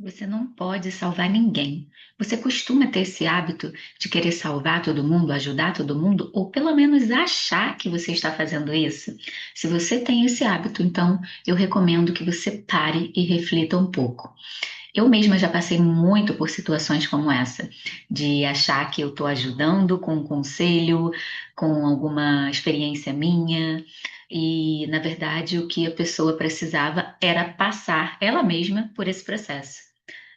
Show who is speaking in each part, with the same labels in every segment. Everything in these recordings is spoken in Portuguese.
Speaker 1: Você não pode salvar ninguém. Você costuma ter esse hábito de querer salvar todo mundo, ajudar todo mundo, ou pelo menos achar que você está fazendo isso? Se você tem esse hábito, então eu recomendo que você pare e reflita um pouco. Eu mesma já passei muito por situações como essa, de achar que eu estou ajudando com um conselho, com alguma experiência minha, e na verdade o que a pessoa precisava era passar ela mesma por esse processo.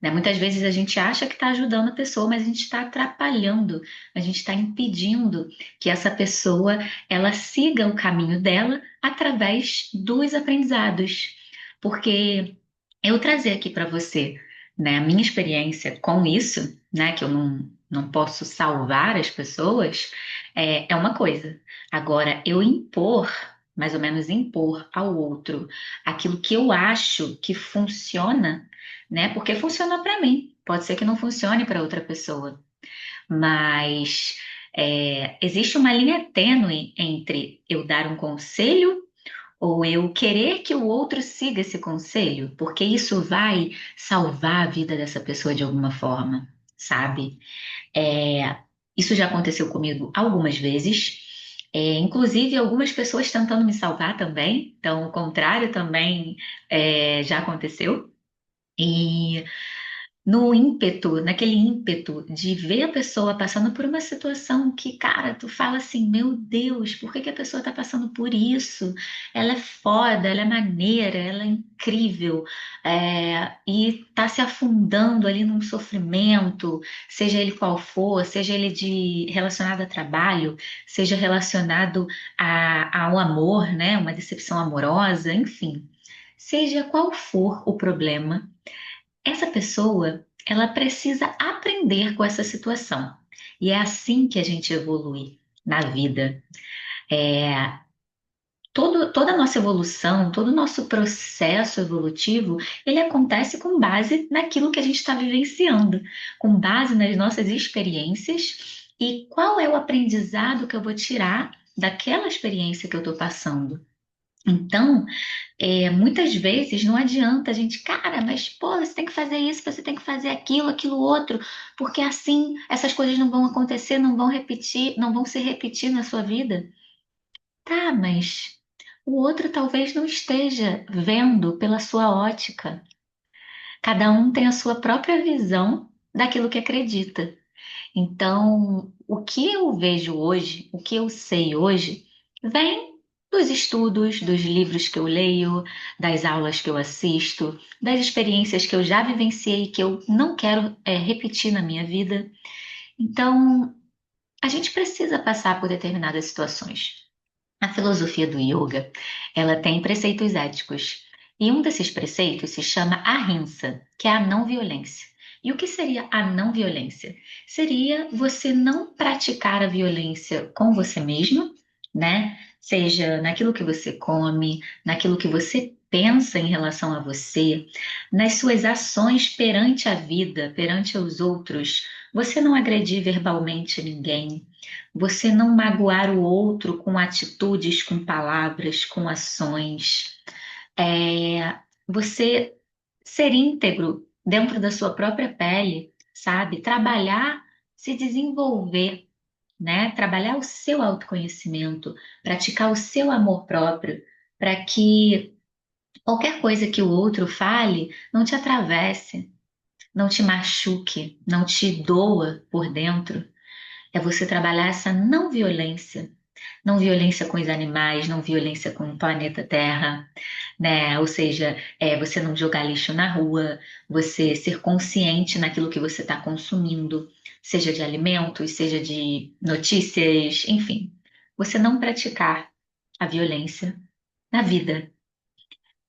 Speaker 1: Né? Muitas vezes a gente acha que está ajudando a pessoa, mas a gente está atrapalhando, a gente está impedindo que essa pessoa ela siga o caminho dela através dos aprendizados. Porque eu trazer aqui para você, né, a minha experiência com isso, né, que eu não posso salvar as pessoas, é uma coisa. Agora, eu impor, mais ou menos impor ao outro aquilo que eu acho que funciona, né, porque funcionou para mim. Pode ser que não funcione para outra pessoa, mas existe uma linha tênue entre eu dar um conselho ou eu querer que o outro siga esse conselho, porque isso vai salvar a vida dessa pessoa de alguma forma, sabe? É, isso já aconteceu comigo algumas vezes, inclusive algumas pessoas tentando me salvar também, então o contrário também já aconteceu. E no ímpeto, naquele ímpeto de ver a pessoa passando por uma situação que, cara, tu fala assim, meu Deus, por que que a pessoa tá passando por isso? Ela é foda, ela é maneira, ela é incrível, e tá se afundando ali num sofrimento, seja ele qual for, seja ele de relacionado a trabalho, seja relacionado ao amor, né? Uma decepção amorosa, enfim. Seja qual for o problema, essa pessoa, ela precisa aprender com essa situação. E é assim que a gente evolui na vida. É, toda a nossa evolução, todo o nosso processo evolutivo, ele acontece com base naquilo que a gente está vivenciando, com base nas nossas experiências e qual é o aprendizado que eu vou tirar daquela experiência que eu estou passando. Então, muitas vezes não adianta a gente, cara, mas pô, você tem que fazer isso, você tem que fazer aquilo, aquilo outro, porque assim essas coisas não vão acontecer, não vão repetir, não vão se repetir na sua vida. Tá, mas o outro talvez não esteja vendo pela sua ótica. Cada um tem a sua própria visão daquilo que acredita. Então, o que eu vejo hoje, o que eu sei hoje, vem dos estudos, dos livros que eu leio, das aulas que eu assisto, das experiências que eu já vivenciei e que eu não quero repetir na minha vida. Então, a gente precisa passar por determinadas situações. A filosofia do yoga, ela tem preceitos éticos. E um desses preceitos se chama ahimsa, que é a não violência. E o que seria a não violência? Seria você não praticar a violência com você mesmo, né? Seja naquilo que você come, naquilo que você pensa em relação a você, nas suas ações perante a vida, perante os outros. Você não agredir verbalmente ninguém, você não magoar o outro com atitudes, com palavras, com ações. Você ser íntegro dentro da sua própria pele, sabe? Trabalhar, se desenvolver, né? Trabalhar o seu autoconhecimento, praticar o seu amor próprio, para que qualquer coisa que o outro fale não te atravesse, não te machuque, não te doa por dentro. É você trabalhar essa não violência. Não violência com os animais, não violência com o planeta Terra, né? Ou seja, você não jogar lixo na rua, você ser consciente naquilo que você está consumindo, seja de alimentos, seja de notícias, enfim. Você não praticar a violência na vida.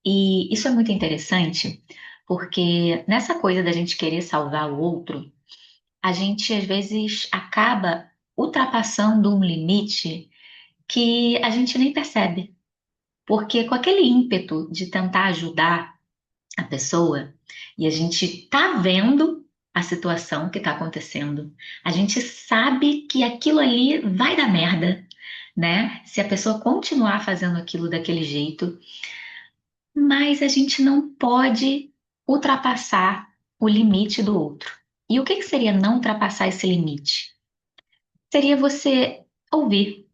Speaker 1: E isso é muito interessante, porque nessa coisa da gente querer salvar o outro, a gente às vezes acaba ultrapassando um limite que a gente nem percebe. Porque com aquele ímpeto de tentar ajudar a pessoa, e a gente tá vendo a situação que tá acontecendo, a gente sabe que aquilo ali vai dar merda, né? Se a pessoa continuar fazendo aquilo daquele jeito, mas a gente não pode ultrapassar o limite do outro. E o que que seria não ultrapassar esse limite? Seria você ouvir,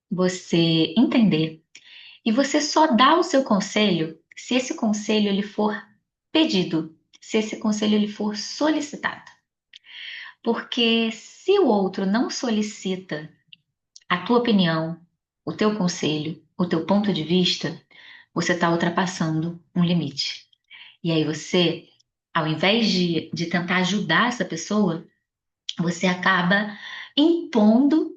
Speaker 1: você entender e você só dá o seu conselho se esse conselho ele for pedido, se esse conselho ele for solicitado. Porque se o outro não solicita a tua opinião, o teu conselho, o teu ponto de vista, você está ultrapassando um limite. E aí você, ao invés de tentar ajudar essa pessoa, você acaba impondo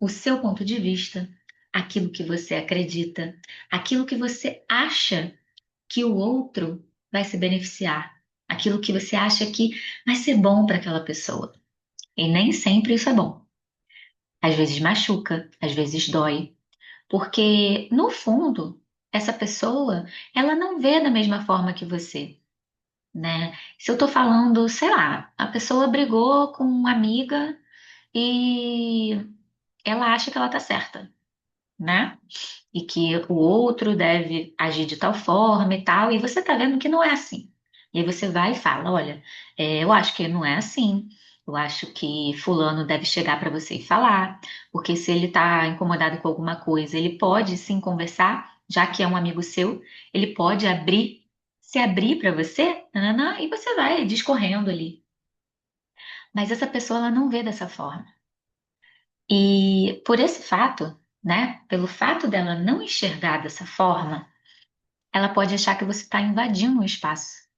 Speaker 1: o seu ponto de vista, aquilo que você acredita, aquilo que você acha que o outro vai se beneficiar, aquilo que você acha que vai ser bom para aquela pessoa. E nem sempre isso é bom. Às vezes machuca, às vezes dói, porque no fundo, essa pessoa, ela não vê da mesma forma que você, né? Se eu tô falando, sei lá, a pessoa brigou com uma amiga e ela acha que ela tá certa, né? E que o outro deve agir de tal forma e tal, e você tá vendo que não é assim. E aí você vai e fala, olha, eu acho que não é assim. Eu acho que fulano deve chegar para você e falar, porque se ele tá incomodado com alguma coisa, ele pode sim conversar, já que é um amigo seu, ele pode abrir, se abrir para você, nananã, e você vai discorrendo ali. Mas essa pessoa ela não vê dessa forma. E por esse fato, né, pelo fato dela não enxergar dessa forma, ela pode achar que você está invadindo o espaço,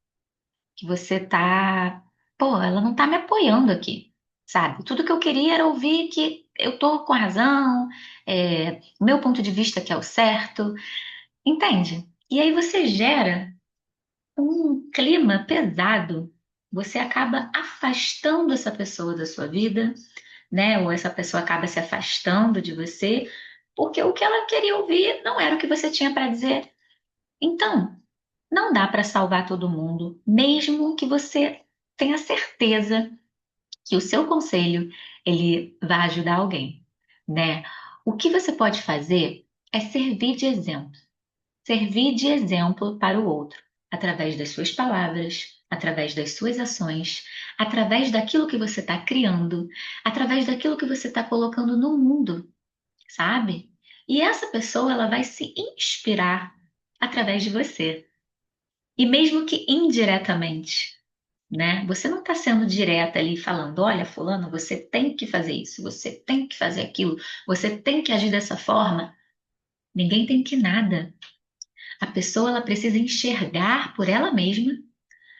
Speaker 1: que você está, pô, ela não está me apoiando aqui, sabe? Tudo que eu queria era ouvir que eu tô com razão, o meu ponto de vista que é o certo, entende? E aí você gera um clima pesado, você acaba afastando essa pessoa da sua vida, né? Ou essa pessoa acaba se afastando de você, porque o que ela queria ouvir não era o que você tinha para dizer. Então, não dá para salvar todo mundo, mesmo que você tenha certeza que o seu conselho ele vai ajudar alguém, né? O que você pode fazer é servir de exemplo para o outro, através das suas palavras, através das suas ações, através daquilo que você está criando, através daquilo que você está colocando no mundo, sabe? E essa pessoa ela vai se inspirar através de você. E mesmo que indiretamente, né? Você não está sendo direta ali falando, olha, fulano, você tem que fazer isso, você tem que fazer aquilo, você tem que agir dessa forma. Ninguém tem que nada. A pessoa ela precisa enxergar por ela mesma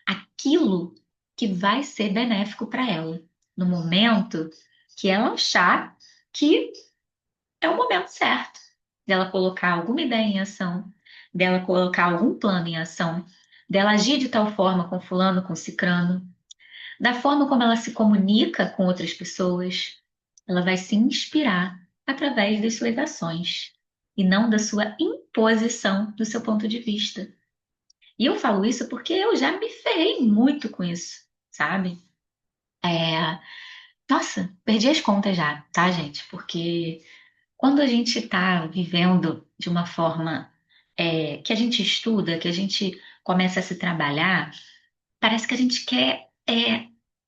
Speaker 1: aquilo que vai ser benéfico para ela, no momento que ela achar que é o momento certo dela colocar alguma ideia em ação, dela colocar algum plano em ação, dela agir de tal forma com fulano, com cicrano, da forma como ela se comunica com outras pessoas, ela vai se inspirar através das suas ações e não da sua imposição do seu ponto de vista. E eu falo isso porque eu já me ferrei muito com isso, sabe? É, Nossa, perdi as contas já, tá, gente? Porque quando a gente está vivendo de uma forma que a gente estuda, que a gente começa a se trabalhar, parece que a gente quer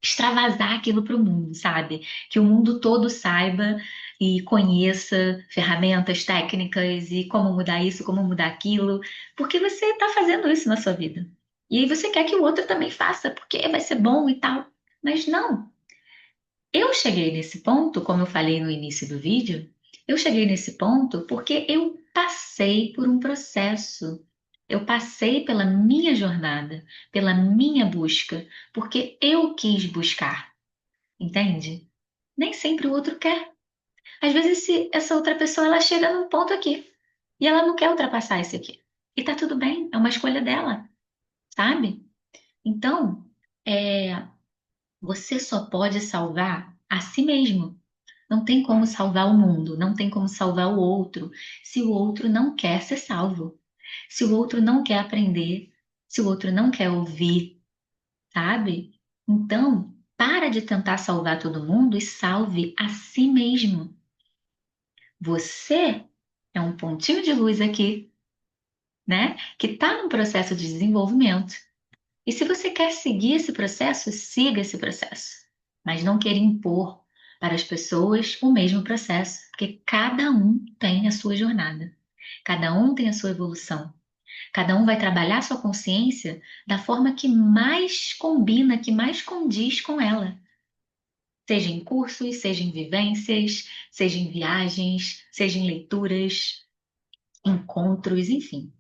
Speaker 1: extravasar aquilo para o mundo, sabe? Que o mundo todo saiba e conheça ferramentas, técnicas e como mudar isso, como mudar aquilo, porque você está fazendo isso na sua vida. E aí você quer que o outro também faça, porque vai ser bom e tal. Mas não. Eu cheguei nesse ponto, como eu falei no início do vídeo, eu cheguei nesse ponto porque eu passei por um processo. Eu passei pela minha jornada, pela minha busca, porque eu quis buscar, entende? Nem sempre o outro quer. Às vezes essa outra pessoa ela chega num ponto aqui e ela não quer ultrapassar esse aqui. E tá tudo bem, é uma escolha dela, sabe? Então, é, você só pode salvar a si mesmo. Não tem como salvar o mundo, não tem como salvar o outro, se o outro não quer ser salvo, se o outro não quer aprender, se o outro não quer ouvir, sabe? Então, para de tentar salvar todo mundo e salve a si mesmo. Você é um pontinho de luz aqui, né? Que está num processo de desenvolvimento. E se você quer seguir esse processo, siga esse processo, mas não queira impor para as pessoas o mesmo processo, porque cada um tem a sua jornada, cada um tem a sua evolução, cada um vai trabalhar sua consciência da forma que mais combina, que mais condiz com ela. Seja em cursos, seja em vivências, seja em viagens, seja em leituras, encontros, enfim.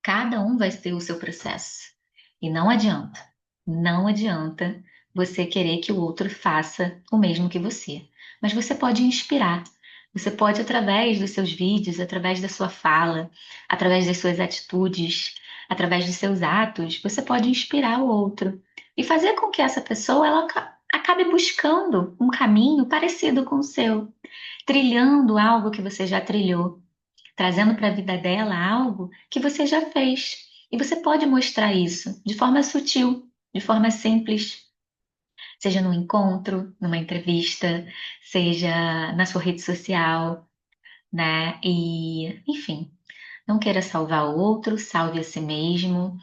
Speaker 1: Cada um vai ter o seu processo. E não adianta você querer que o outro faça o mesmo que você. Mas você pode inspirar. Você pode, através dos seus vídeos, através da sua fala, através das suas atitudes, através dos seus atos, você pode inspirar o outro e fazer com que essa pessoa ela acabe buscando um caminho parecido com o seu, trilhando algo que você já trilhou, trazendo para a vida dela algo que você já fez. E você pode mostrar isso de forma sutil, de forma simples, seja num encontro, numa entrevista, seja na sua rede social, né? E, enfim, não queira salvar o outro, salve a si mesmo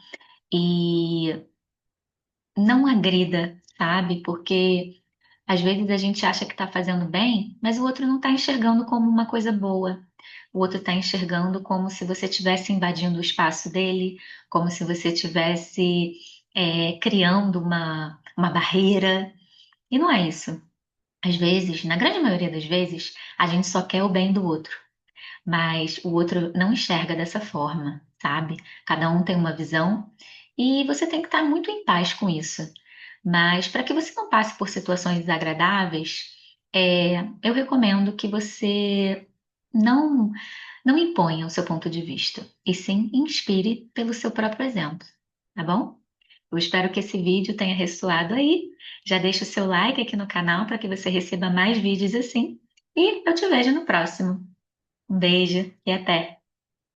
Speaker 1: e não agrida, sabe? Porque às vezes a gente acha que está fazendo bem, mas o outro não está enxergando como uma coisa boa. O outro está enxergando como se você estivesse invadindo o espaço dele, como se você estivesse criando uma barreira. E não é isso. Às vezes, na grande maioria das vezes, a gente só quer o bem do outro, mas o outro não enxerga dessa forma, sabe? Cada um tem uma visão e você tem que estar muito em paz com isso. Mas para que você não passe por situações desagradáveis, eu recomendo que você não não imponha o seu ponto de vista, e sim inspire pelo seu próprio exemplo, tá bom? Eu espero que esse vídeo tenha ressoado aí. Já deixa o seu like aqui no canal para que você receba mais vídeos assim. E eu te vejo no próximo. Um beijo e até!